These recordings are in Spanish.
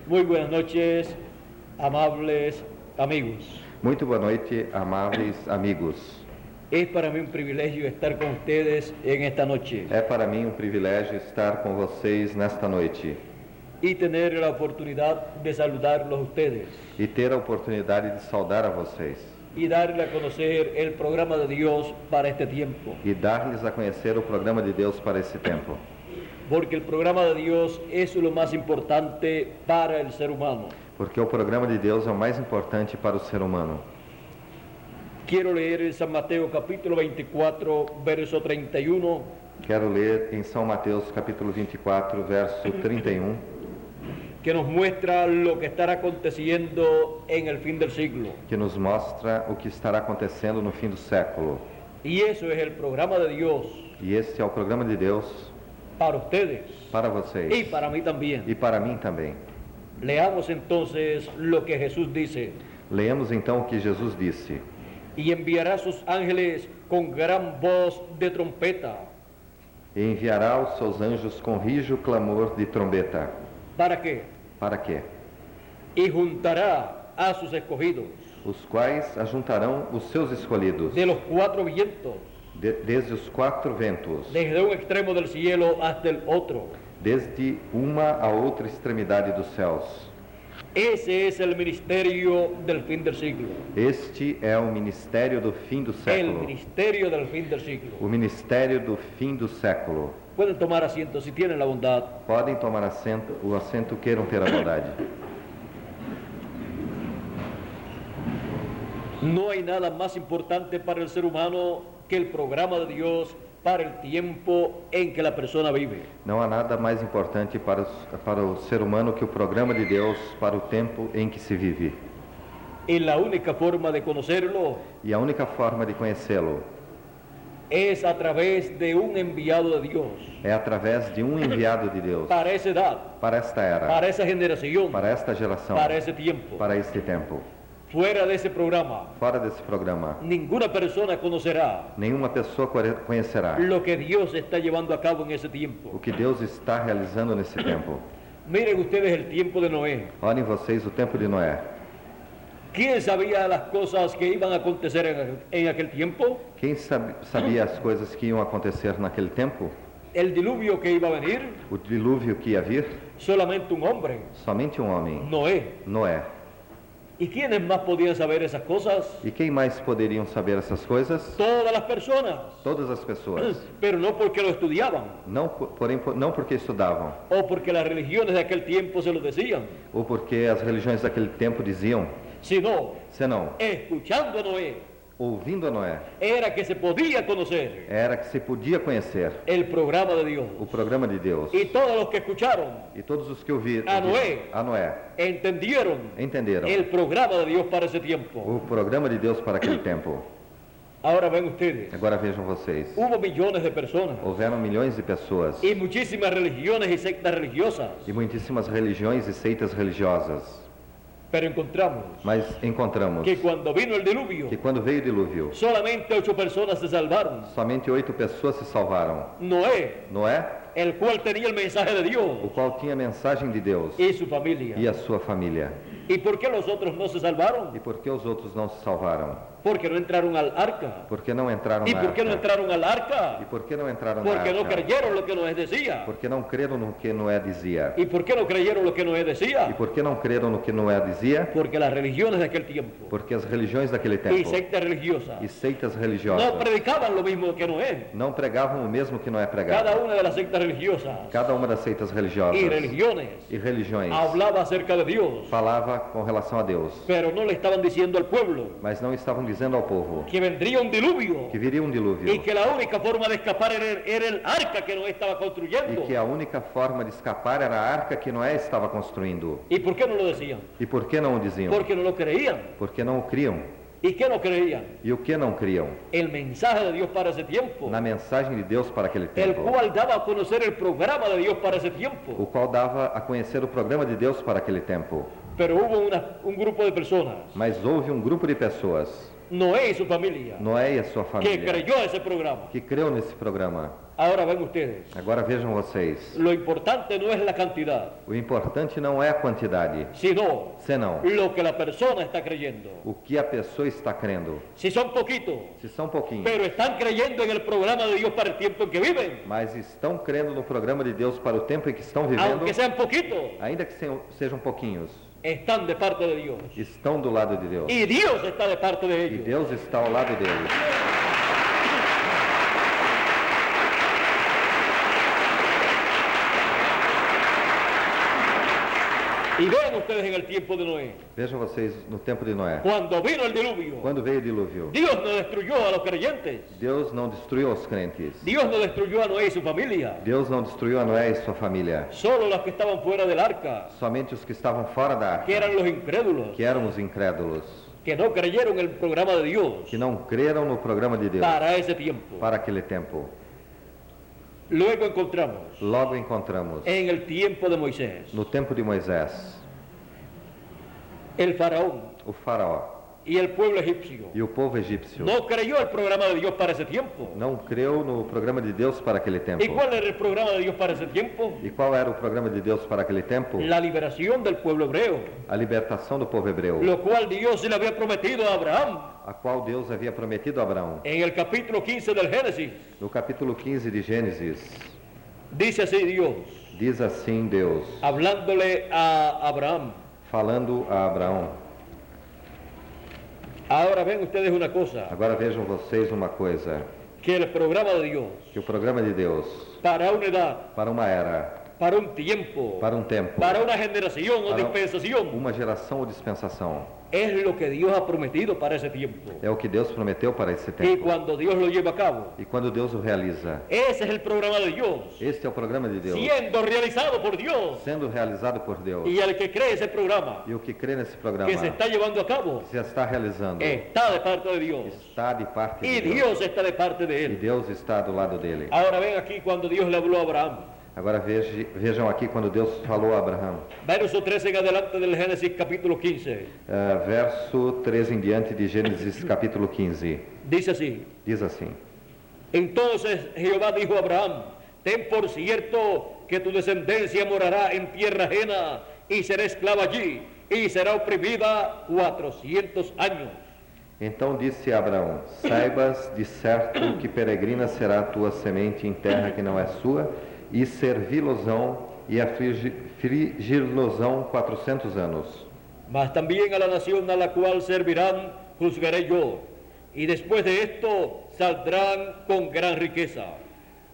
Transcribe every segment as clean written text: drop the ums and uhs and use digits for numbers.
Muy buenas noches, amables amigos. Muito boa noite, amáveis amigos. Es para mí un privilegio estar con ustedes en esta noche É para mim um privilégio estar com vocês nesta noite y tener la oportunidad de saludarlos a ustedes e ter a oportunidade de saudar a vocês y darle a conocer el programa de Dios para este tiempo. e dar-lhes a conhecer o programa de Deus para esse tempo. Porque el programa de Dios es lo más importante para el ser humano. Porque o programa de Deus é o mais importante para o ser humano. Quiero leer en San Mateo capítulo 24, verso 31, Quero ler em São Mateus capítulo 24, verso 31, que nos muestra lo que estará aconteciendo en el fin del siglo. que nos mostra o que estará acontecendo no fim do século. Y eso es el programa de Dios E esse é o programa de Deus para ustedes para y vocês para mí también. e para mim também. Leamos entonces lo que Jesús dice. Leamos então o que Jesus disse. Y enviará sus ángeles con gran voz de trompeta. E enviará os seus anjos com rijo clamor de trombeta. ¿Para qué? Para quê? Y juntará a sus escogidos Os quais ajuntarão os seus escolhidos, de los cuatro vientos, desde os quatro ventos, desde un extremo del cielo hasta el otro. desde uma a outra extremidade dos céus. Ese es el ministerio del fin del siglo. Este é o ministério do fim do El século. ministerio del fin del siglo. O ministério do fim do século. Pueden tomar asiento si tienen la bondad. Podem tomar assento, o assento queiram ter a bondade. No hay nada más importante para el ser humano que el programa de Dios para el tiempo en que la persona vive. Não há nada mais importante para o ser humano que o programa de Deus para o tempo em que se vive. Y la única forma de conocerlo E a única forma de conhecê-lo es a través de un enviado de Dios é através de um enviado de Deus para esa edad, para esta era, para esa generación, para esta geração, para ese tiempo. para este tempo. Fuera de esse programa, Fora desse programa, ninguna persona conocerá nenhuma pessoa conhecerá lo que Dios está llevando a cabo en ese tiempo. o que Deus está realizando nesse tempo. Miren ustedes el tiempo de Noé. Olhem vocês o tempo de Noé. ¿Quién sabía las cosas que iban a acontecer en aquel tiempo? Quem sabia as coisas que iam acontecer naquele tempo? El diluvio que iba a venir, O dilúvio que ia vir? solamente un hombre, Somente um homem, Noé. Noé. ¿Y quiénes más podían saber esas cosas? E quem mais poderiam saber essas coisas? Todas las personas, Todas as pessoas. pero no porque lo estudiaban Não, porém, não porque estudavam, o porque las religiones de aquel tiempo se lo decían, ou porque as religiões daquele tempo diziam, sino senão, escuchando a Noé, ouvindo a Noé, era que se podía conocer era que se podia conhecer el programa de Dios. o programa de Deus. Y todos los que escucharon E todos os que ouviram A Noé. Entendieron entenderam el programa de Dios para ese tiempo. o programa de Deus para aquele tempo. Ahora ven ustedes, Agora vejam vocês, hubo millones de personas houveram milhões de pessoas y muchísimas religiones y sectas religiosas, e muitíssimas religiões e seitas religiosas, pero encontramos mas encontramos que cuando vino el diluvio, que quando veio o dilúvio, solamente 8 personas se salvaron. somente 8 pessoas se salvaram. Noé, Noé, el cual tenía el mensaje de o Dios, qual tinha a mensagem de Deus, y su familia. e a sua família. ¿Y por qué los otros no se salvaron? E por que os outros não se salvaram? Porque no entraron al arca. Por que não entraram ¿Y na por qué no arca? entraron al E arca? por que não entraram na Porque no arca? creyeron lo que Noé decía. Porque não creram no que Noé dizia. ¿Y por qué no creyeron lo que Noé E decía? por que não creram no que Noé dizia? Porque las religiones de aquel tiempo Porque as religiões daquele y tempo sectas religiosas e seitas no religiosas predicaban lo mismo que Noé. não pregavam o mesmo que Noé Cada pregava. una de las sectas religiosas Cada uma das seitas religiosas y religiones e religiões hablaba acerca de Dios, falava com relação a Deus, pero no le estaban diciendo al pueblo mas não estavam dizendo ao povo que vendría un diluvio que viria um dilúvio y que la única forma de escapar era el arca que Noé estaba e construyendo. que a única forma de escapar era a arca que Noé estava construindo. ¿Y por qué no lo decían? E por que não o diziam? Porque no lo creían. Porque não o criam. ¿Y qué no creían? E o que não criam? El mensaje de Dios para ese tiempo, Na mensagem de Deus para aquele el tempo, cual daba a conocer el programa de Dios para ese tiempo. o qual dava a conhecer o programa de Deus para aquele tempo. Pero hubo un grupo de personas, Mas houve um grupo de pessoas, Noé y su familia, Noé e a sua que família, creyó ese programa. que creu nesse programa. Ahora ven ustedes, Agora vejam vocês. lo importante no es la cantidad, O importante não é a quantidade, sino senão lo que la persona está creyendo. o que a pessoa está crendo. Si son poquitos, Se são pouquinhos, pero están creyendo en el programa de Dios para el tiempo en que viven, mas estão crendo no programa de Deus para o tempo em que estão vivendo, aunque sean poquitos, ainda que sejam pouquinhos, están de parte de Dios. estão do lado de Deus. Y Dios está de parte de E ellos. Deus está ao lado deles. Y vean ustedes en el tiempo de Noé, Vejam vocês no tempo de Noé. cuando vino el diluvio, Quando veio o dilúvio, Dios no destruyó a los creyentes, Deus não destruiu os crentes. Dios no destruyó a Noé y su familia, Deus não destruiu a Noé e sua família. solo los que estaban fuera del arca, Somente os que estavam fora da que arca, eran los incrédulos, que eram os incrédulos, que no creyeron en el programa de Dios que não creram no programa de Deus para ese tiempo. para aquele tempo. Luego encontramos Logo encontramos, en el tiempo de Moisés, no tempo de Moisés, el faraón o faraó y el pueblo egipcio e o povo egípcio no creyó el programa de Dios para ese tiempo. não creu no programa de Deus para aquele tempo. ¿Y cuál era el programa de Dios para ese tiempo? E qual era o programa de Deus para aquele tempo? La liberación del pueblo hebreo, A libertação do povo hebreu, lo cual Dios le había prometido a Abraham a qual Deus havia prometido a Abraão. en el capítulo 15 del Génesis. No capítulo 15 de Gênesis, Dice así Dios, diz assim Deus, hablándole a Abraham. falando a Abraão. Ahora ven ustedes una cosa, Agora vejam vocês uma coisa, que el programa de Dios que o programa de Deus para una edad, para uma era, para un tiempo, para um tempo, para una generación o Para- dispensación, uma geração ou dispensação, es lo que Dios ha prometido para ese tiempo. é o que Deus prometeu para esse Y tempo. cuando Dios lo lleva a cabo, E quando Deus o realiza, ese es el programa de Dios, este é o programa de Deus, siendo realizado por Dios. sendo realizado por Deus. Y el que cree ese programa, E o que crê nesse programa, que se está llevando a cabo, que se está realizando, está de parte de Dios. está de parte Y de Deus. Dios está de parte de E él. Deus está do lado dele. Ahora ven aquí cuando Dios le habló a Abraham. Agora vejam aqui quando Deus falou a Abraão. Verso 13 en adelante del Génesis capítulo 15. Verso 13 em diante de Gênesis capítulo 15. Dice así. Diz assim: Entonces Jehová dijo a Abraham, ten por cierto que tu descendencia morará en tierra ajena y será esclava allí y será oprimida 400 años. Então disse a Abraão: saibas de certo que peregrina será a tua semente em terra que não é sua, e servi-losão e afligir-losão 400 anos. Mas también a la nación a la cual servirán juzgaré yo, y después de esto saldrán con gran riqueza.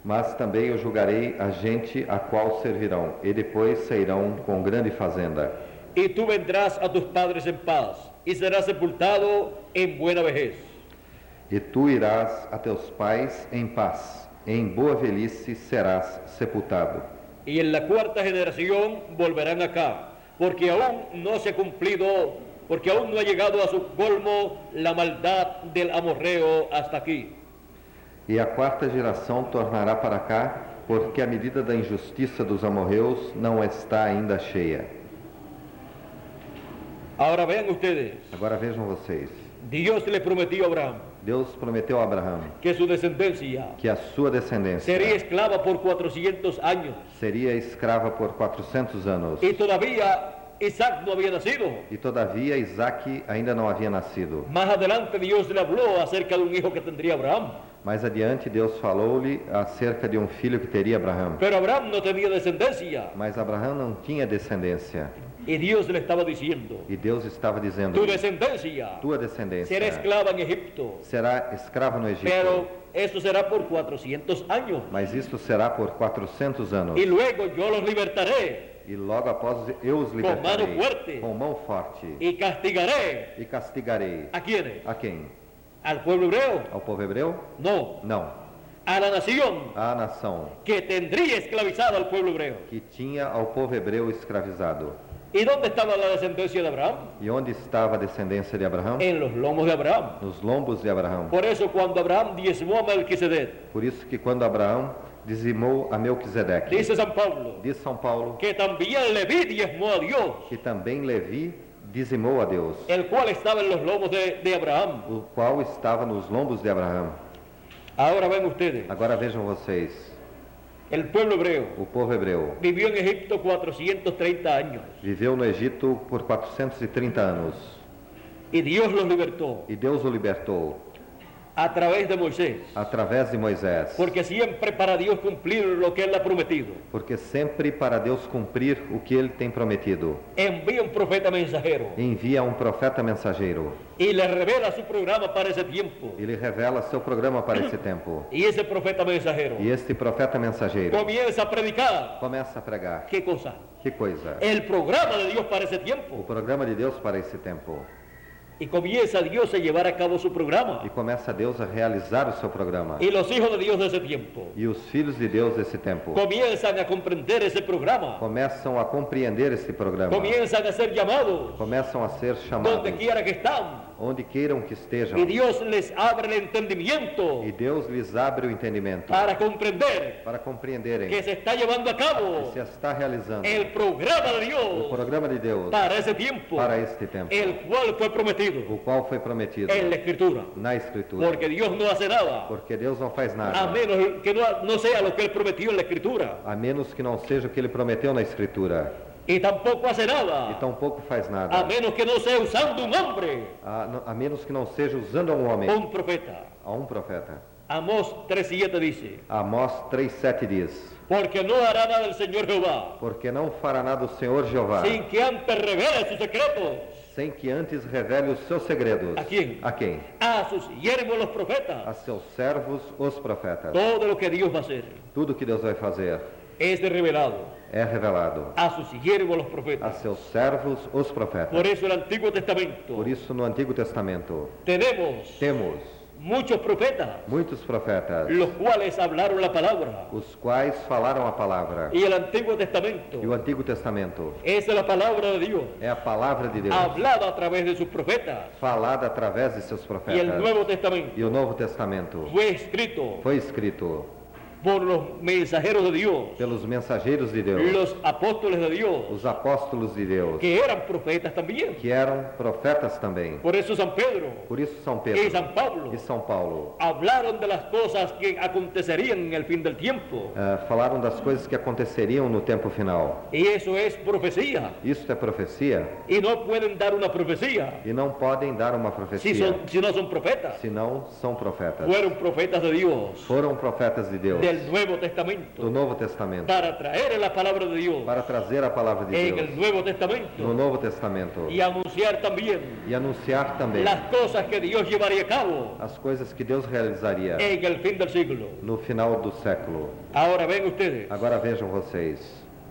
Mas também eu julgarei a gente a qual servirão, e depois sairão com grande fazenda. Y tú vendrás a tus padres en paz, y serás sepultado en buena vejez. E tu irás a teus pais em paz, em boa velhice serás sepultado. Y en la cuarta generación volverán acá, porque aún no se ha cumplido, porque aún no ha llegado a su colmo la maldad del amorreo hasta aquí. E a quarta geração tornará para cá, porque a medida da injustiça dos amorreus não está ainda cheia. Ahora vean ustedes, Agora vejam vocês, Dios le prometió a Abraham Deus prometeu a Abraão que su descendencia que a sua descendência sería esclava por 400 años. seria escrava por 400 anos. Y todavía Isaac no había nacido. E todavia Isaque ainda não havia nascido. Más adelante Dios le habló acerca de un hijo que tendría Abraham. Mais adiante Deus falou-lhe acerca de um filho que teria Abraão. Pero Abraham no tenía descendencia. Mas Abraão não tinha descendência. Y Dios le estaba diciendo, E Deus estava dizendo: tu descendencia tua descendência será esclava en Egipto, será escrava no Egito. pero eso será por 400 años. Mas isto será por 400 anos. Y luego yo los libertaré E logo após eu os libertarei mão forte. com mão forte y castigaré. e castigarei. ¿A quiénes? A quem? ¿Al pueblo hebreo? Ao povo hebreu? No, Não. a la nación À nação que tendría esclavizado al pueblo hebreo. que tinha ao povo hebreu escravizado. ¿Y dónde estaba la descendencia de Abraham? E onde estava a descendência de Abraão? En los lomos de Abraham. Nos lombos de Abraão. Por eso cuando Abraham diezmó a Melquisedec, Por isso que quando Abraão dizimou a Melquisedeque, dice San Pablo, diz São Paulo, que también Leví diezmó a Dios, que também Levi dizimou a Deus, el cual estaba en los lomos de Abraham. o qual estava nos lombos de Abraão. Ahora ven ustedes, Agora vejam vocês, El pueblo hebreo O povo hebreu vivió en Egipto 430 años viveu no Egito por 430 anos y Dios los libertó e Deus o libertou a través de Moisés, através de Moisés. porque siempre para Dios cumplir lo que Él ha prometido, Porque sempre para Deus cumprir o que Ele tem prometido, envía un profeta mensajero envia um profeta mensageiro. y le revela su programa para ese tiempo. Ele revela seu programa para esse tempo. Y ese profeta mensajero E este profeta mensageiro comienza a predicar. começa a pregar. ¿Qué cosa? Que coisa! El programa de Dios para ese O tiempo. programa de Deus para esse tempo. Y comienza Dios a llevar a cabo su programa. E começa Deus a realizar o seu programa. Y los hijos de Dios de ese tiempo E os filhos de Deus desse tempo comienzan a comprender ese programa. começam a compreender esse programa. Comienzan a ser llamados Começam a ser chamados donde quiera que están. onde queiram que estejam. Y Dios les abre el entendimiento E Deus lhes abre o entendimento para comprender para compreenderem que se está llevando a cabo que se está realizando el programa de o Dios programa de Deus para ese tiempo, para este tempo, el cual fue prometido o qual foi prometido en la Escritura. na Escritura. Porque Dios no hace nada Porque Deus não faz a nada, menos que no sea lo que Él prometió en la Escritura. a menos que não seja o que Ele prometeu na Escritura. Y tampoco hace E nada tampouco faz a nada, menos que no sea usando un hombre, a menos que não seja usando a um homem, un profeta. a um profeta. Amós 3:7 dice: Amós 3,7 diz: porque no hará nada el Señor Jehová Porque não fará nada o Senhor Jeová, sin que antes revele sus secretos sem que antes revele os seus segredos. ¿A quién? A quem? a sus siervos los profetas. A seus servos, os profetas. Todo lo que Dios va a hacer Tudo que Deus vai fazer es revelado é revelado a sus siervos los a profetas. seus servos, os profetas. Por eso el Antiguo Testamento Por isso, no Antigo Testamento, tenemos temos muchos profetas, muitos profetas, los cuales hablaron la palabra. os quais falaram a palavra. Y el Antiguo Testamento E o Antigo Testamento es la palabra de Dios, é a palavra de Deus, hablada a través de sus profetas. falada através de seus Y el profetas. Nuevo Testamento E o Novo Testamento fue escrito foi escrito por los mensajeros de Dios, pelos mensageiros de Deus, los apóstoles de Dios, os apóstolos de Deus, que eran profetas también. que eram profetas também. Por eso San Pedro Por isso, São Pedro y San Pablo e São Paulo hablaron de las cosas que acontecerían en el fin del tiempo. falaram das coisas que aconteceriam no tempo final. Y eso es profecía. Isso é profecia, Y no pueden dar una profecía e não podem dar uma profecia si no son profetas. se não são profetas. Fueron profetas de Dios Foram profetas de Deus, del Nuevo do Testamento Novo Testamento, para traer la palabra de Dios para trazer a palavra de en Deus el Nuevo no Testamento Novo Testamento y anunciar también e anunciar também las cosas que Dios llevaría a cabo as coisas que Deus realizaria en el fin del siglo. no final do século. Ahora ven ustedes, Agora vejam vocês,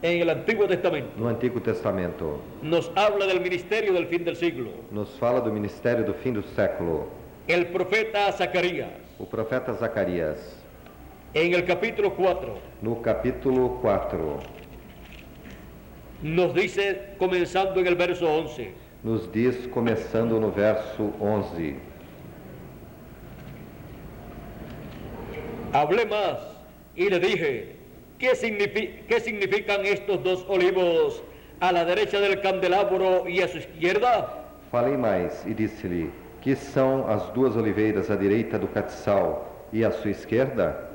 en el Antiguo Testamento no Antigo Testamento, nos habla del ministerio del fin del siglo. nos fala do ministério do fim do século. El profeta Zacarías, O profeta Zacarias, en el capítulo 4, no capítulo 4, nos dice, comenzando en el verso 11, nos diz, começando no verso 11: hablé más y le dije, ¿qué significan estos dos olivos a la derecha del candelabro y a su izquierda? Falei mais e disse-lhe: Que são as duas oliveiras à direita do catiçal e à sua esquerda?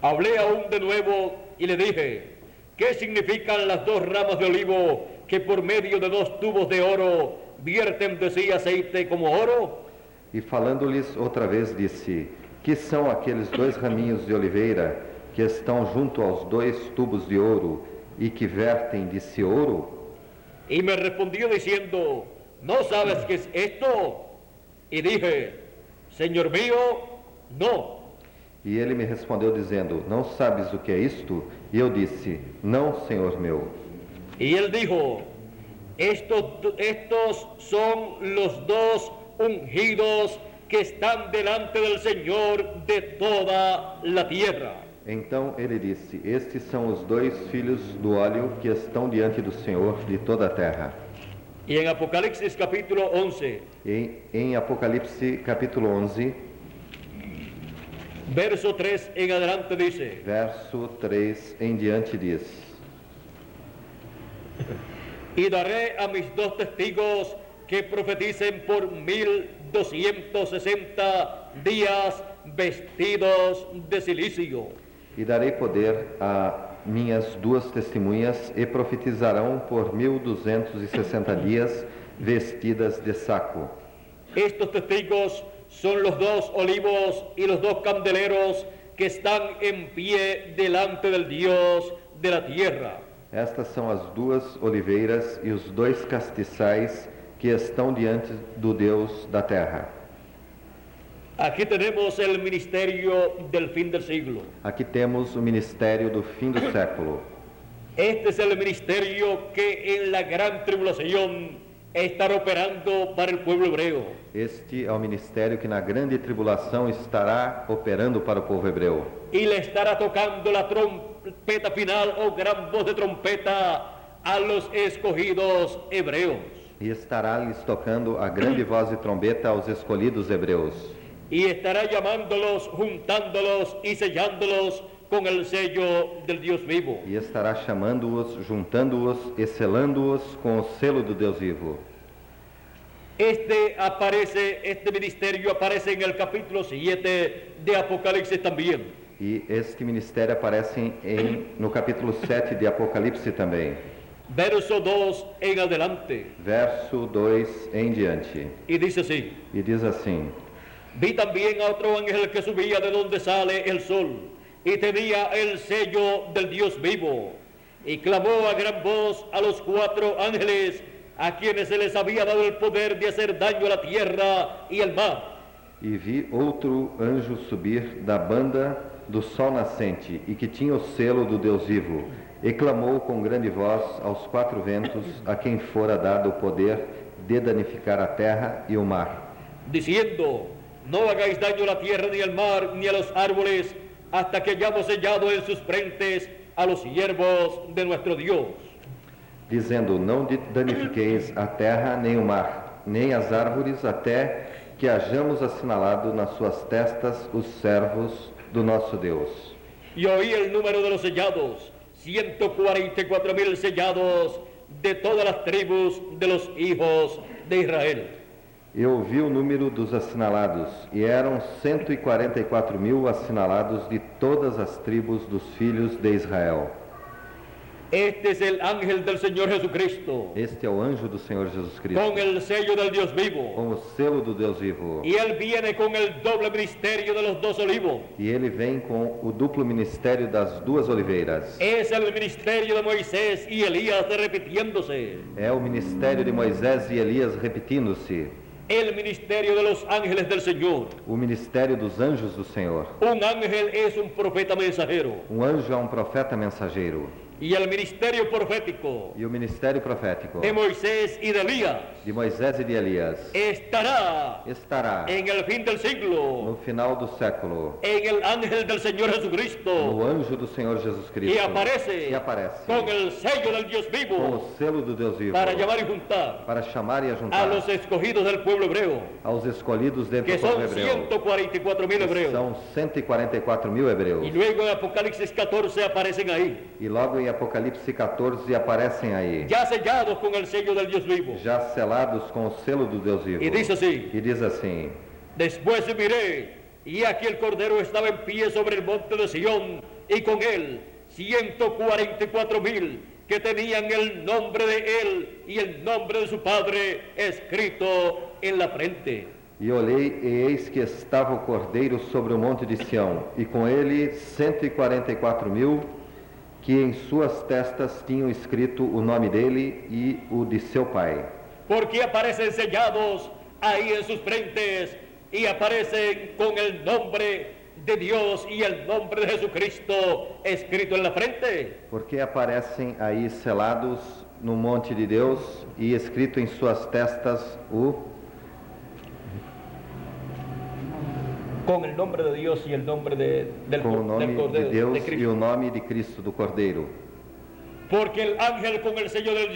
Hablé aún de nuevo y le dije, ¿qué significan las dos ramas de olivo que por medio de dos tubos de oro vierten de sí aceite como oro? E falando-lhes outra vez disse: Que são aqueles dois raminhos de oliveira que estão junto aos dois tubos de ouro e que vertem de si ouro? Y me respondió diciendo, ¿no sabes qué es esto? Y dije, Señor mío, no. E ele me respondeu dizendo: Não sabes o que é isto? E eu disse: Não, Senhor meu. Y él dijo, estos son los dos ungidos que están delante del Señor de toda la tierra. Então ele disse: Estes são os dois filhos do óleo que estão diante do Senhor de toda a terra. Y en Apocalipsis capítulo 11, Em Apocalipse capítulo 11, verso 3 en adelante dice, verso 3 em diante diz: y daré a mis dos testigos que profeticen por 1260 días vestidos de cilicio. E darei poder a minhas duas testemunhas, e profetizarão por 1260 dias, vestidas de saco. Estos testigos son los dos olivos y los dos candeleros que están en pie delante del Dios de la tierra. Estas são as duas oliveiras e os dois castiçais que estão diante do Deus da terra. Aquí tenemos el ministerio del fin del siglo. Aqui temos o ministério do fim do século. Este es el ministerio que en la gran tribulación estará operando para el pueblo hebreo. Este é o ministério que na grande tribulação estará operando para o povo hebreu. Y le estará tocando la trompeta final o gran voz de trompeta a los escogidos hebreos. E estará lhes tocando a grande voz de trombeta aos escolhidos hebreus. Y estará llamándolos, juntándolos y sellándolos con el sello del Dios vivo. E estará chamando-os, juntando-os e selando-os com o selo do Deus vivo. Este ministerio aparece en el capítulo 7 de Apocalipsis también. E este ministério aparece no capítulo 7 de Apocalipse também. Verso 2 en adelante. Verso 2 em diante. Y dice así. E diz assim: Vi también a otro ángel que subía de donde sale el sol, y tenía el sello del Dios vivo, y clamó a gran voz a los 4 ángeles, a quienes se les había dado el poder de hacer daño a la tierra y al mar. E vi outro anjo subir da banda do sol nascente, e que tinha o selo do Deus vivo, e clamou com grande voz aos 4 ventos, a quem fora dado o poder de danificar a terra e o mar, diciendo: no hagáis daño a la tierra ni al mar ni a los árboles, hasta que hayamos sellado en sus frentes a los siervos de nuestro Dios. dizendo: não danifiqueis a terra nem o mar, nem as árvores, até que hajamos assinalado nas suas testas os servos do nosso Deus. Y oí el número de los sellados, 144,000 sellados de todas las tribus de los hijos de Israel. Eu ouvi o número dos assinalados, e eram 144.000 assinalados de todas as tribos dos filhos de Israel. Este es el ángel del Señor Jesucristo, Este é o anjo do Senhor Jesus Cristo, con el sello del Dios vivo. com o selo do Deus vivo. Y él viene con el doble ministerio de los dos olivos. E ele vem com o duplo ministério das duas oliveiras. Es el ministerio de Moisés y Elías repitiéndose. É o ministério de Moisés e Elias repetindo-se. El ministerio de los ángeles del Señor. O ministério dos anjos do Senhor. Un ángel es un profeta mensajero. Um anjo é um profeta mensageiro. Y el ministerio profético E o ministério profético de Moisés y de Elías de Moisés e de Elias estará estará en el fin del siglo no final do século en el ángel del Señor Jesucristo, no anjo do Senhor Jesus Cristo, que aparece con el sello del Dios com vivo o selo do Deus vivo, para llamar y juntar para chamar e a ajuntar los escogidos del pueblo hebreo, aos escolhidos dentro que do povo son hebreu. 144,000 hebreos. São 144.000 hebreus. Y luego en Apocalipsis 14 aparecen ahí, E logo em Apocalipse 14 aparecem aí, ya sellados con el sello del Dios vivo. já selados com o selo do Deus vivo. Y dice así: E diz assim: después miré, y aquí el Cordero estaba en pie sobre el monte de Sión, y con él 144,000 que tenían el nombre de él y el nombre de su Padre escrito en la frente. E olhei, e eis que estava o Cordeiro sobre o monte de Sião, e com ele 144.000, que em suas testas tinham escrito o nome dele e o de seu pai. Porque aparecen sellados ahí en sus frentes, y aparecen con el nombre de Dios y el nombre de Jesucristo escrito en la frente. Porque aparecem aí selados no monte de Deus e escrito em suas testas Con el nombre de Dios y el nombre del com o nome de Cordero, Deus de e Cristo. o nome de Cristo, do Cordeiro. Porque el ángel con el sello del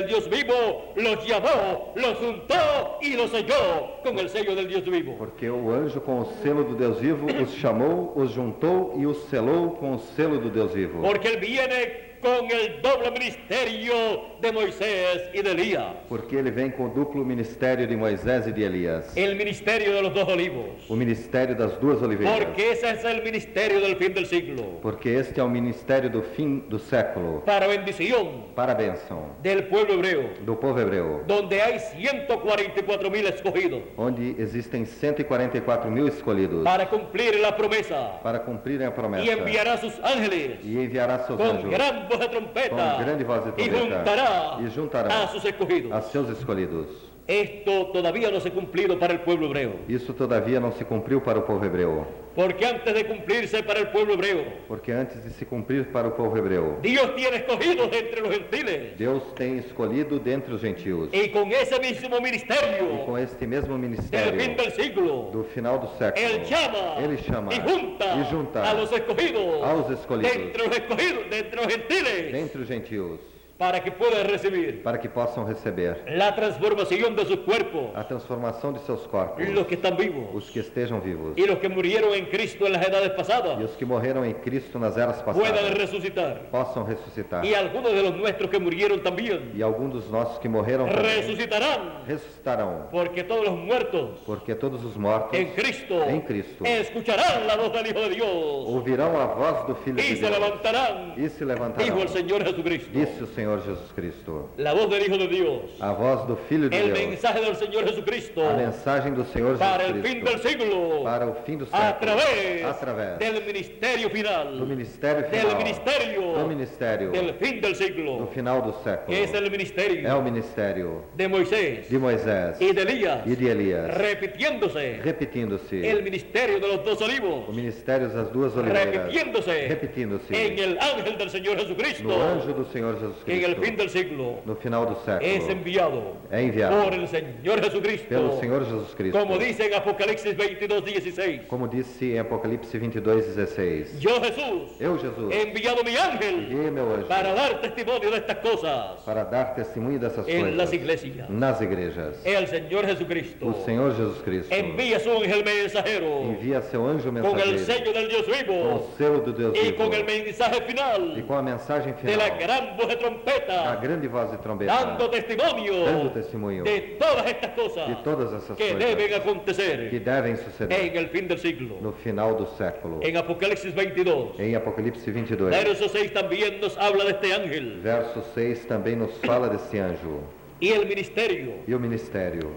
Dios vivo los llamó, los juntó y los selló con el sello del Dios vivo. Porque o anjo com o selo do Deus vivo os chamou, os juntou e os selou com o selo do Deus vivo. Porque él viene con el doble ministerio de Moisés y de Elías. Porque ele vem com o duplo ministério de Moisés e de Elias. El ministerio de los dos olivos. O ministério das duas oliveiras. Porque ese es el ministerio del fin del siglo. Porque este é o ministério do fim do século. Para bendición Para a bênção del pueblo hebreo. do povo hebreu. Donde hay 144.000 escogidos. Onde existem 144.000 escolhidos. Para cumplir la promesa. Para cumprirem a promessa. Y enviará sus ángeles. E enviará seus Con anjos. gran voz de trompeta. Com grande voz de Y trombeta. E juntará a sus escogidos. a seus escolhidos. Esto todavía no se ha cumplido para el pueblo hebreo. Isso todavia não se cumpriu para o povo hebreu. Porque antes de cumplirse para el pueblo hebreo, Porque antes de se cumprir para o povo hebreu, Dios tiene escogidos entre los gentiles. Deus tem escolhido dentre os gentios. Y con ese mismo E ministerio com este mesmo del fin ministério del siglo, do final do século, Él llama Ele chama y junta e junta a los escogidos, aos escolhidos entre los escogidos, entre los gentiles, dentre os gentios, para que puedan recibir para que possam receber la transformación de sus cuerpos, a transformação de seus corpos, los que están vivos os que estejam vivos, y los que murieron en Cristo en las edades e pasadas, os que morreram em Cristo nas eras puedan passadas, resucitar. possam ressuscitar. Y algunos de los nuestros que murieron también E alguns dos nossos que morreram também resucitarán, ressuscitarão, porque todos los muertos porque todos os mortos en Cristo escucharán la voz del Hijo de Dios ouvirão a voz do Filho de y se Deus levantarán, e se dijo levantarão. el Señor Jesucristo. Disse o Senhor Jesus Cristo. La voz del Hijo de Dios, A voz do Filho de el Deus. mensaje del Señor Jesucristo A mensagem do Senhor para Jesus el fin del Cristo. siglo, Para o fim do a século. través Através del ministerio do final, ministério del final. ministerio Do ministério del fin del do siglo, final do século. que es el ministerio É o ministério de Moisés de Moisés y de Elías, e de Elias. repitiéndose Repetindo-se. el ministerio de los dos olivos, O ministério das duas oliveiras. repitiéndose Repetindo-se. en el ángel del Señor Jesucristo, No anjo do Senhor Jesus que en el fin Cristo. del siglo No final do es século. enviado É enviado por el Señor Jesucristo, pelo Senhor Jesus Cristo. como dice en Apocalipsis 22:16. Como disse em Apocalipse 22:16. Yo, Jesús, Eu, Jesus, he enviado mi ángel enviei meu anjo para dar testimonio de estas cosas para dar testemunho dessas en las coisas iglesias. nas igrejas. El Señor Jesucristo O Senhor Jesus Cristo envía su ángel mensajero envia seu anjo con el mensageiro sello del Dios com vivo o selo do Deus y vivo con el mensaje e final com a mensagem de la final, gran voz de a trompeta, grande voz de trombeta, dando dando testimonio testemunho de todas estas cosas de todas essas que deben coisas que acontecer devem suceder en el fin del siglo. no final do século. En Apocalipsis 22, Em Apocalipse 22, verso 6 también nos habla de este ángel verso 6 também nos fala desse anjo y el ministerio e o ministério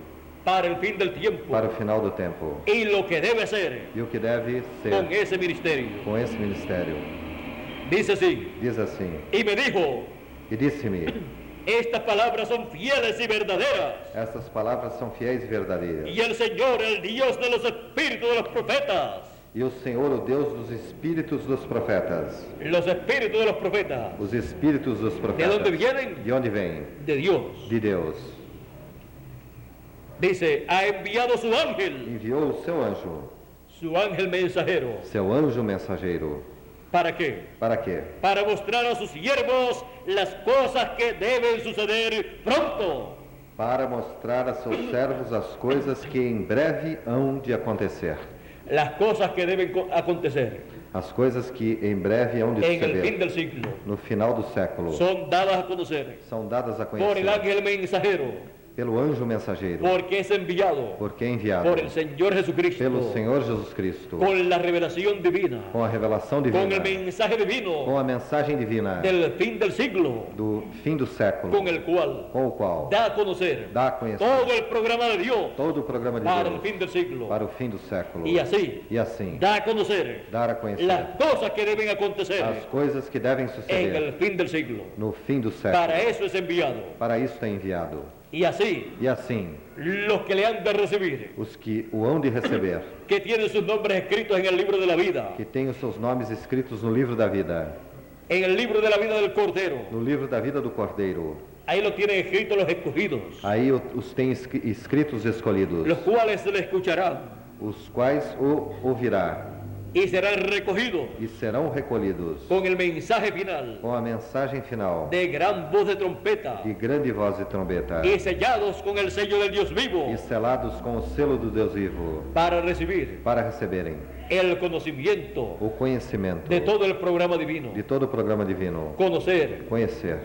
para el fin del tiempo para o final do tempo y lo que debe hacer e o que deve con ser ese ministerio. com esse ministério. Dice así, Diz assim: y me dijo, E disse-me, estas palabras son fieles y verdaderas, essas palavras são fiéis e verdadeiras. y el Señor, el Dios de los espíritus de los profetas, E o Senhor, o Deus dos espíritos dos profetas, los espíritus de los profetas, os espíritos dos ¿de profetas, dónde vienen? de onde vêm? De Dios. De Deus. Dice, ha enviado su ángel Enviou o seu anjo mensajero. mensageiro. ¿Para qué? Para quê? Para mostrar a sus siervos las cosas que deben suceder pronto. Para mostrar a seus servos as coisas que em breve hão de acontecer. Las cosas que deben acontecer As coisas que em breve hão de en el fin suceder del siglo no final do século son dadas a conocer são dadas a por el conhecer ángel mensajero, pelo anjo mensageiro, porque es enviado porque é enviado por el Señor Jesucristo, pelo Senhor Jesus Cristo, con la revelación divina, com a revelação con divina, el mensaje com divino a mensagem divina del fin del siglo, do fim do século, con el cual com o qual da a conocer dá a conhecer todo el programa de Dios todo o programa de para el Deus fin del siglo, para o fim do século. y así E assim, da a conocer dar a conhecer las cosas que deben acontecer as coisas que devem en suceder el fin del siglo. no fim do século. Para eso es enviado. Para isso é enviado. Y así, E assim, los que le han de recibir, os que o hão de receber, que tienen sus nombres escritos en el libro de la vida, que têm os seus nomes escritos no livro da vida, en el libro de la vida del Cordero, no livro da vida do Cordeiro, ahí lo tienen escritos los escogidos, aí os têm escritos escolhidos, los cuales le escucharán os quais o ouvirá y serán recogidos e serão recolhidos con el mensaje final com a mensagem final de gran voz de trompeta de grande voz de trombeta y sellados con el sello del Dios vivo e selados com o selo do Deus vivo, para recibir para receberem el conocimiento o conhecimento de todo el programa divino, de todo o programa divino, conocer conhecer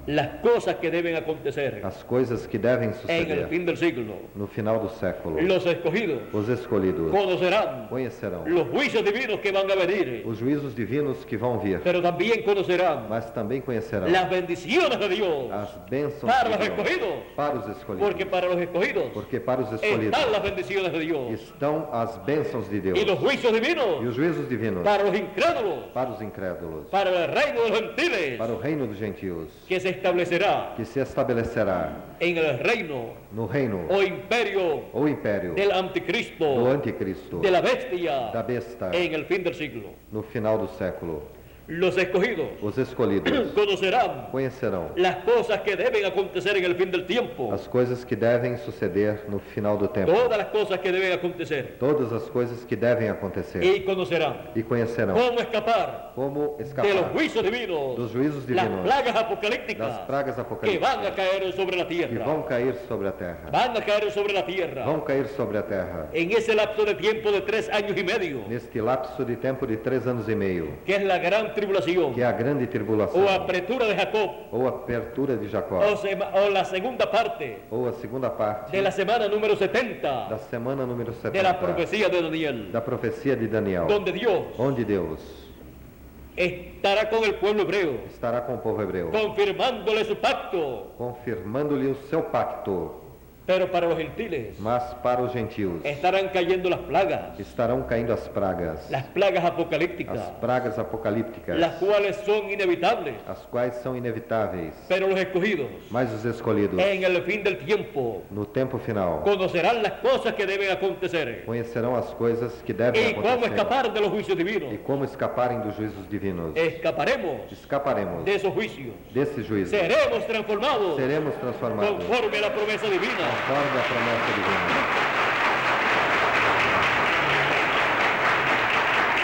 las cosas que deben acontecer as coisas que devem en el suceder fin del siglo. no final do século. Los escogidos Os escolhidos conocerán conhecerão los juicios divinos que van a venir, os juízos divinos que vão vir, pero también conocerán mas também conhecerão las bendiciones de Dios as bênçãos para los de Deus escogidos, para os escolhidos, porque para los escogidos porque para os escolhidos están las bendiciones de Dios estão as bênçãos de Deus y los juicios e divinos os juízos divinos para los incrédulos, para os incrédulos, para el reino de los gentiles para o reino dos gentios, que se establecerá que se estabelecerá en el reino no reino o imperio ou império del do anticristo, anticristo, de la bestia da besta, en el fin del siglo. no final do século. Los escogidos Os escolhidos conocerán conhecerão las cosas que deben acontecer en el fin del tiempo, as coisas que devem suceder no final do tempo, todas las cosas que deben acontecer, todas as coisas que devem acontecer, y conocerán e conhecerão cómo escapar como de los escapar juicios divinos, dos juízos las divinos, plagas das apocalípticas pragas que apocalípticas van a caer sobre la que tierra, vão cair sobre a terra, van a caer sobre la tierra vão cair sobre a terra, en ese lapso de tiempo de 3 años y medio, neste lapso de tempo de 3 anos e meio, que es la gran tribulación que é a grande tribulação, o apertura de Jacob, ou a apertura de Jacó, o la segunda parte ou a segunda parte de la semana número da 70 semana número de 70 la profecía de Daniel, da profecia de Daniel, donde Dios onde Deus estará con el pueblo hebreo, estará com o povo hebreu, confirmándole su pacto, confirmando-lhe o seu pacto, pero para los gentiles mas para os gentios estarán cayendo las plagas caindo as pragas apocalípticas, apocalípticas, las cuales son inevitables, as quais são inevitáveis, pero los escogidos mas os escolhidos, en el fin del tiempo no tempo final, conocerán las cosas que deben acontecer conhecerão as coisas que devem y cómo acontecer escapar de los juicios divinos. e como escaparem dos juízos divinos. Escaparemos De esos juicios, desses juízos, seremos transformados seremos transformados conforme a la promesa divina. conforme a promessa divina.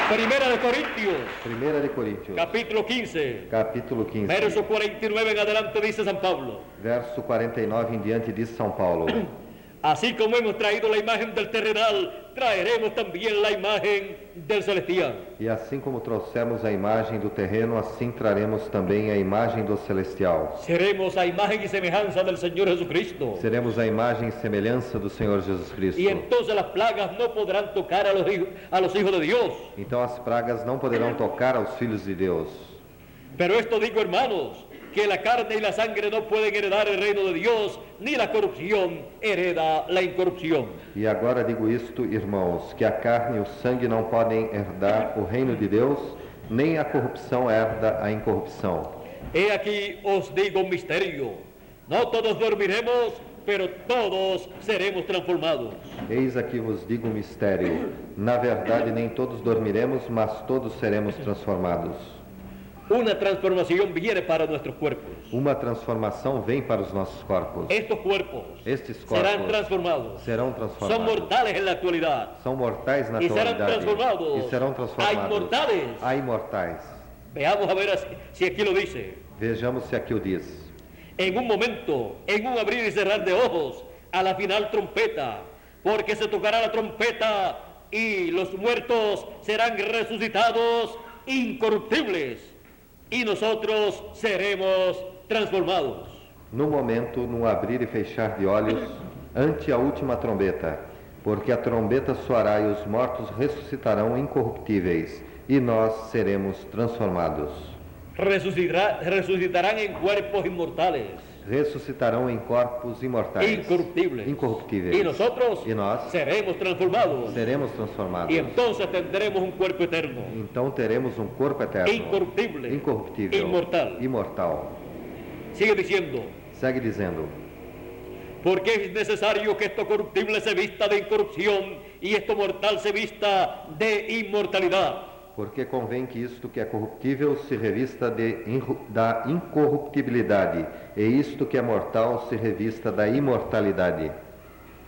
Primera de Corintios, 1 de Coríntios, capítulo 15, capítulo 15, verso 49 en adelante, dice San Pablo: verso 49 em diante, diz São Paulo: así como hemos traído la imagen del terrenal, traeremos también la imagen del celestial. E assim como trouxemos a imagem do terreno, assim traremos também a imagem do celestial. Seremos a imagen y semejanza del Señor Jesucristo. Seremos a imagem e semelhança do Senhor Jesus Cristo. Y entonces las plagas no podrán tocar a los hijos de Dios. Então as pragas não poderão tocar aos filhos de Deus. Pero esto digo, hermanos, que la carne y la sangre no pueden heredar el reino de Dios, ni la corrupción hereda la incorrupción. E agora digo isto, irmãos, que a carne e o sangue não podem herdar o reino de Deus, nem a corrupção herda a incorrupção. He aquí os digo un misterio: no todos dormiremos, pero todos seremos transformados. Eis aqui vos digo um mistério. Na verdade, nem todos dormiremos, mas todos seremos transformados. Una transformación viene para nuestros cuerpos. Uma transformação vem para os nossos corpos. Estos cuerpos Estes serán corpos transformados. serão Son transformados. mortales en la actualidad. São mortais na Y serán atualidade. transformados E serão a transformados inmortales. a imortais. Veamos a ver si aquí lo dice. Vejamos se aqui o diz. En un momento, en un abrir y cerrar de ojos, a la final trompeta, porque se tocará la trompeta y los muertos serán resucitados incorruptibles y nosotros seremos transformados. No momento, num abrir e fechar de olhos, ante a última trombeta, porque a trombeta soará e os mortos ressuscitarão incorruptíveis, e nós seremos transformados. Resucitarán en cuerpos inmortales, Ressuscitarão em corpos imortais, incorruptibles. Y nosotros E nós seremos transformados. seremos transformados. Y entonces tendremos un cuerpo eterno, Então teremos um corpo eterno, incorruptible, incorruptível, inmortal. Sigue diciendo: Segue dizendo, porque es necesario que esto corruptible se vista de incorrupción y esto mortal se vista de inmortalidad. porque convém que isto que é corruptível se revista da incorruptibilidade, e isto que é mortal se revista da imortalidade.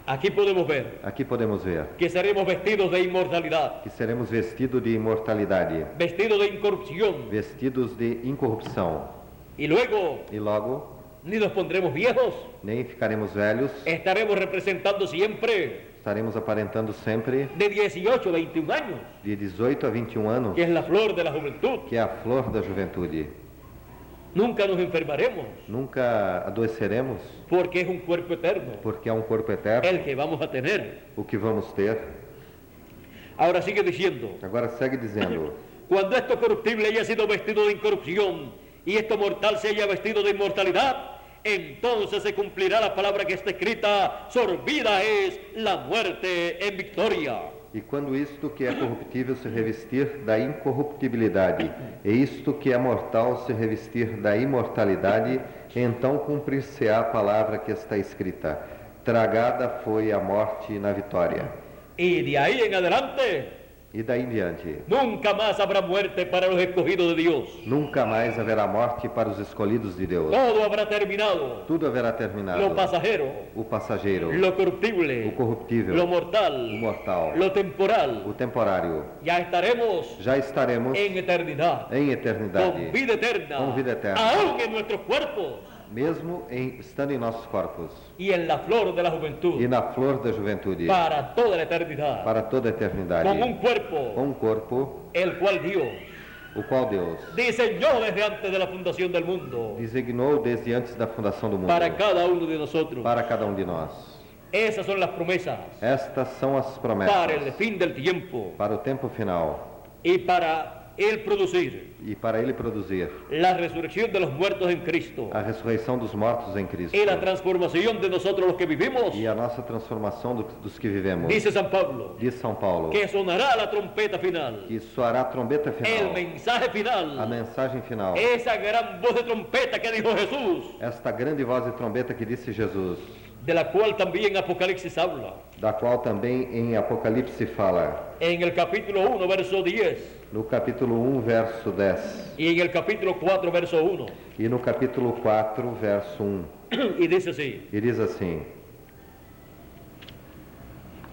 Aqui podemos ver que seremos vestidos de inmortalidad, que seremos vestidos de imortalidade, vestidos de incorrupción, vestidos de incorrupção. y luego E logo, ni nos pondremos viejos, nem ficaremos velhos, estaremos representando siempre estaremos aparentando sempre de 18 a 21 años, de 18 a 21 anos, que es la flor de la juventud. que é a flor da juventude. Nunca nos enfermaremos, Nunca adoeceremos, porque es un cuerpo eterno porque é um corpo eterno, el que vamos a tener. o que vamos ter. Ahora sigue diciendo, Agora segue dizendo, cuando esto corruptible haya sido vestido de incorrupción y esto mortal se haya vestido de inmortalidad, entonces se cumplirá la palabra que está escrita: sorbida es la muerte en victoria. e quando isto que é corruptível se revestir da incorruptibilidade, e isto que é mortal se revestir da imortalidade, então cumprir-se-á a palavra que está escrita: tragada foi a morte na vitória. Y de ahí en adelante, E daí em diante, nunca más habrá muerte para los escogidos de Dios. nunca mais haverá morte para os escolhidos de Deus. Todo habrá terminado. Tudo haverá terminado. Lo pasajero, O passageiro, lo corruptible, o corruptível, lo mortal, o mortal, lo temporal. o temporário. Ya estaremos Já estaremos en eternidad, em con eternidade, vida eterna, con vida eterna. aún en nuestros cuerpos mesmo estando em nossos corpos, y en la flor de la juventud, e na flor da juventude, para toda la eternidad, para toda a eternidade, con un com cuerpo, um corpo, el cual Dios o qual Deus diseñó desde antes de la fundación del mundo, designou desde antes da fundação do mundo, para cada uno de nosotros. para cada um de nós. Esas son las promesas Estas são as promessas para el fin del tiempo para o tempo final, y para Él producir e para Ele produzir la resurrección de los muertos en Cristo a ressurreição dos mortos em Cristo y la transformación de nosotros los que vivimos. e a nossa transformação dos que vivemos. Dice San Pablo Diz São Paulo que sonará la trompeta final, que soará a trombeta el final, mensaje a final, mensagem final, esa gran voz de trompeta que dijo Jesús, esta grande voz de trombeta que disse Jesus, de la cual también Apocalipsis habla. da qual também em Apocalipse fala, En el capítulo 1, verso 10, no capítulo 1, verso 10, y en el capítulo 4, verso 1, e no capítulo 4, verso 1, y dice así: e diz assim: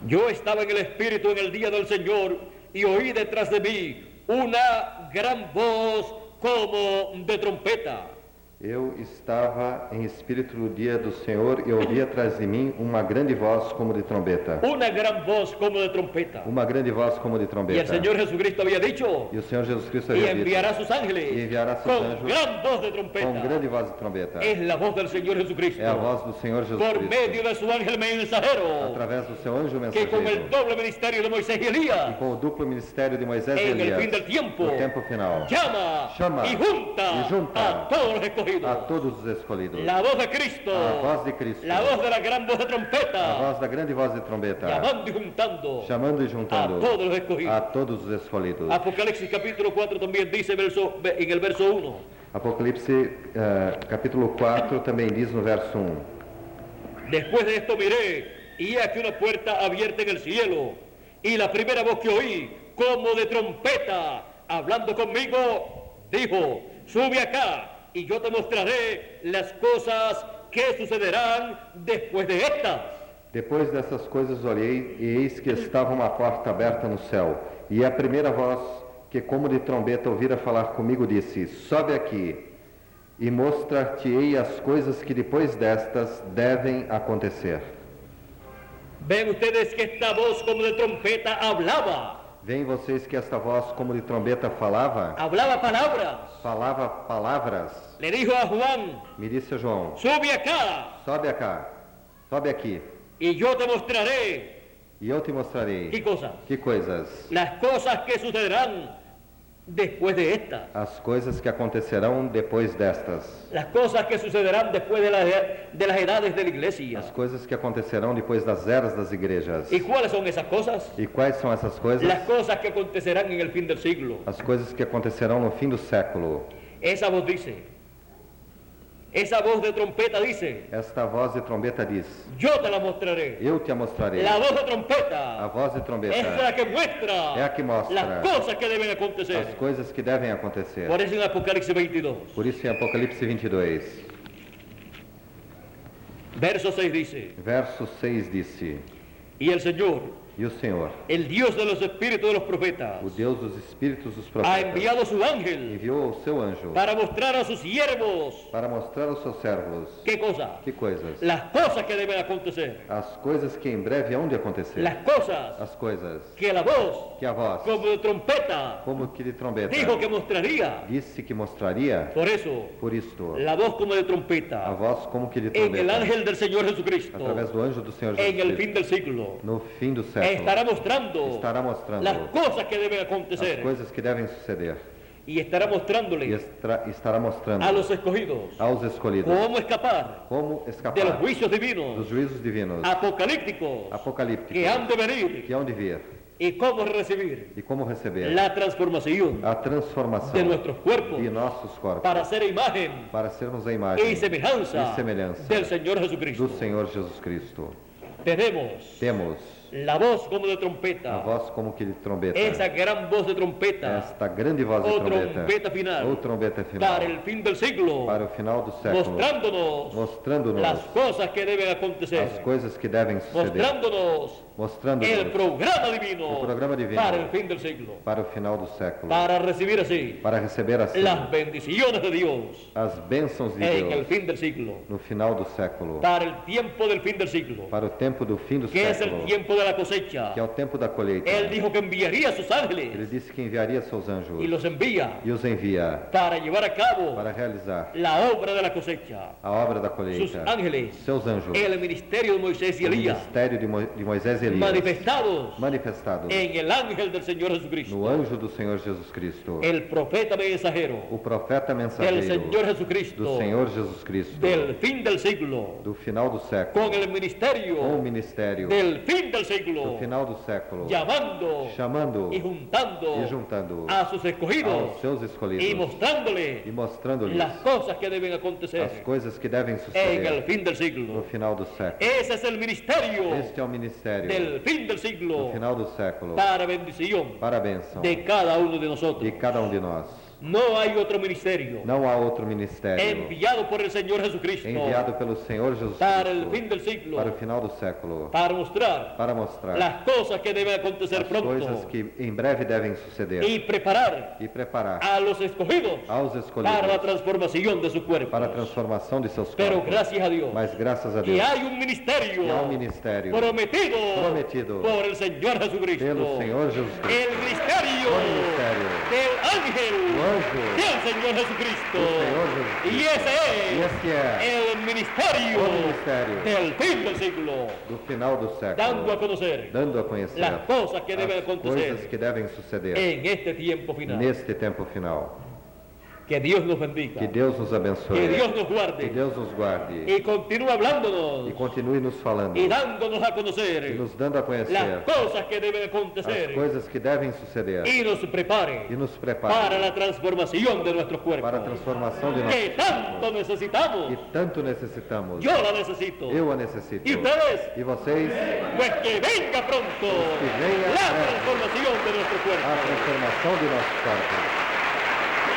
yo estaba en el Espíritu en el día del Señor y oí detrás de mí una gran voz como de trompeta. Eu estava em espírito no dia do Senhor e ouvi atrás de mim uma grande voz como de trombeta. Una gran voz como de trompeta. Uma grande voz como de Y el trombeta. Señor Jesucristo había dicho: E o Senhor Jesus Cristo y havia dito, enviará sus ángeles E enviará seus con anjos gran voz de com trompeta. grande voz de trombeta. Es la voz del Señor Jesucristo, É a voz do Senhor Jesus por Cristo, medio de su ángel mensajero, através do seu anjo que con el mensageiro, doble ministerio de Moisés y e Elías, com o duplo ministério de Moisés e en el fin Elias, del tiempo, no tempo final, llama y junta a todos los escogidos. a todos os escolhidos. La voz de Cristo, A voz de Cristo, la voz de la gran voz de a trompeta, voz da grande voz de trombeta, llamando y juntando chamando e a juntando todos los escogidos. a todos os escolhidos. Apocalipsis capítulo 4 también dice en el verso 1: Apocalipse capítulo 4 também diz no verso 1: después de esto miré, y he aquí una puerta abierta en el cielo, y la primera voz que oí, como de trompeta, hablando conmigo, dijo: sube acá, y yo te mostraré las cosas que sucederán después de estas. Depois dessas coisas olhei, e eis que estava uma porta aberta no céu, e a primeira voz, que como de trombeta ouvira falar comigo, disse: sobe aqui, e mostrar-te-ei as coisas que depois destas devem acontecer. Ven ustedes que esta voz como de trompeta hablaba Veem vocês que esta voz como de trombeta falava palavras. Le dijo a Juan: Me disse a João: sube acá, sobe aqui, y yo te mostraré. e eu te mostrarei. ¿Qué cosas? Que coisas? Las cosas que sucederán después de estas. As coisas que acontecerão depois destas. Las cosas que sucederán después de las edades de la iglesia. As coisas que acontecerão depois das eras das igrejas. ¿Y cuáles son esas cosas? E quais são essas coisas? Las cosas que acontecerán en el fin del siglo. As coisas que acontecerão no fim do século. Esa voz dice, esa voz de trompeta dice: Esta voz de trombeta diz: yo te la mostraré. eu te a mostrarei. La voz de A trompeta voz de trombeta es la que muestra é a que mostra las cosas que deben acontecer. as coisas que devem acontecer. Por eso en Apocalipsis 22, Por isso em Apocalipse 22, Verso 6 dice, Verso 6 disse: y el Señor, E o Senhor, el Dios de los espíritus de los profetas, o Deus dos espíritos dos ha profetas, enviado su ángel enviou o seu anjo para mostrar a sus siervos, para mostrar aos seus servos ¿qué cosa? que coisas? Las cosas que deben acontecer, As coisas que em breve hão de acontecer. las cosas As coisas que la voz, que a voz, como de trompeta, como que de trombeta, dijo que mostraría. disse que mostraria. Por eso, Por isto, la voz como de a trompeta, voz como que de en el trombeta, ángel del Señor Jesucristo, através do anjo do Senhor en el Jesus fin Cristo, del siglo, no fim do século, estará mostrando las cosas que deben as acontecer, coisas que devem suceder, y estará e mostrándole estará mostrando a los escogidos aos escolhidos cómo escapar como de los escapar juicios divinos dos juízos divinos apocalípticos que apocalípticos han de venir que hão de vir y cómo recibir e como receber la transformación a transformação de nuestros cuerpos de nossos corpos para ser imagen para sermos a y imagem semejanza e semelhança del Señor Jesucristo. do Senhor Jesus Cristo. Tenemos la voz como de trompeta, a voz como que de trombeta, esa gran voz de trompeta, esta grande voz de o trombeta, trompeta final, ou trombeta final, para el fin del siglo, para o final do século, mostrándonos las cosas que deben acontecer, as coisas que devem suceder, mostrándonos el programa divino, o programa divino para el fin del siglo, para o final do século, para recibir así para receber assim las bendiciones de Dios as bênçãos de en el Deus fin del siglo, no final do século, para el tiempo del fin del siglo, para o tempo do fim do que es el século, tiempo de la cosecha. que é o tempo da colheita. Él dijo que enviaría a sus Ele ángeles disse que enviaria seus anjos y los envía e os envia para llevar a cabo para realizar la obra de la cosecha. a obra da Sus colheita. ángeles, Seus anjos, el ministerio de Moisés y o Elías, ministério de Moisés e Elias, manifestados en el ángel del Señor no Jesucristo, anjo do Senhor Jesus Cristo, el profeta mensajero o profeta del mensageiro Señor do Jesucristo, Senhor Jesus Cristo, del fin del siglo, do final do século, con el com o ministerio ministério del fin del do siglo, final do século, llamando chamando y juntando e juntando a sus escogidos aos seus y escolhidos mostrándole e mostrando-lhes las cosas que deben acontecer as coisas que devem en el suceder fin del no siglo. final do século. Ese es el ministerio Este é o ministério del fin del no siglo final do século, para bendición para a bênção de cada uno de de nosotros. cada um de nós. No hay otro ministerio Não há outro ministério enviado por el Señor Jesucristo enviado pelo Senhor Jesus para el fin Cristo del siglo para o final do século, para mostrar para mostrar las cosas que deben acontecer as coisas pronto que em breve devem suceder y preparar e preparar a los escogidos aos para la escolhidos transformación de su cuerpo. para a transformação de seus Pero corpos. gracias a Dios Mas graças a que Deus hay un ministerio que há um ministério prometido por el Señor Jesucristo, pelo Senhor Jesus Cristo, el ministerio o ministério del ángel do anjo del Señor Jesucristo, do Senhor Jesus y Cristo. ese E es esse é el ministerio o ministério del fin del siglo, do final do dando a século, conocer dando a conhecer las cosas que deben as coisas acontecer que devem suceder en este tiempo final. neste tempo final. Que Dios nos bendiga, Que Deus nos abençoe, que Dios nos que guarde Deus nos guarde y continúe hablándonos e continue nos falando y dándonos a e conocer nos dando a conhecer las cosas que deben as acontecer coisas que devem suceder y nos prepare e nos para prepare la transformación de nuestros cuerpos para a transformação de que nossos tanto necesitamos. que tanto necessitamos. Yo la necesito. Eu a necessito. ¿Y ustedes? E vocês, Pues que venga pronto que venga la pronto transformación de nuestro a cuerpo, transformação de nossos corpos,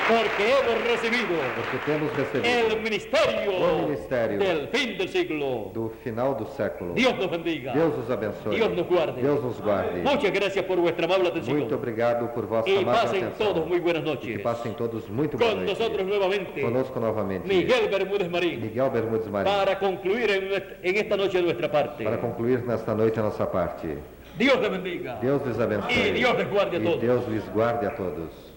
porque hemos recibido porque temos el recebido o ministério del fin del siglo. do final do século. Dios nos bendiga. Deus nos abençoe. Dios nos guarde. Deus nos guarde. Muchas gracias por vuestra amable atención. Muito obrigado por vossa Y amável pasen atenção. todos muy buenas Que noches. passem todos muito boa Con noite. nosotros nuevamente Conosco novamente. Miguel Bermúdez Marín, Miguel Bermudes Marinho. para concluir en esta noche de nuestra parte. Para concluir nesta noite a nossa parte. Dios les bendiga. Deus lhes abençoe. E Deus lhes guarde a E todos. Deus lhes guarde a todos.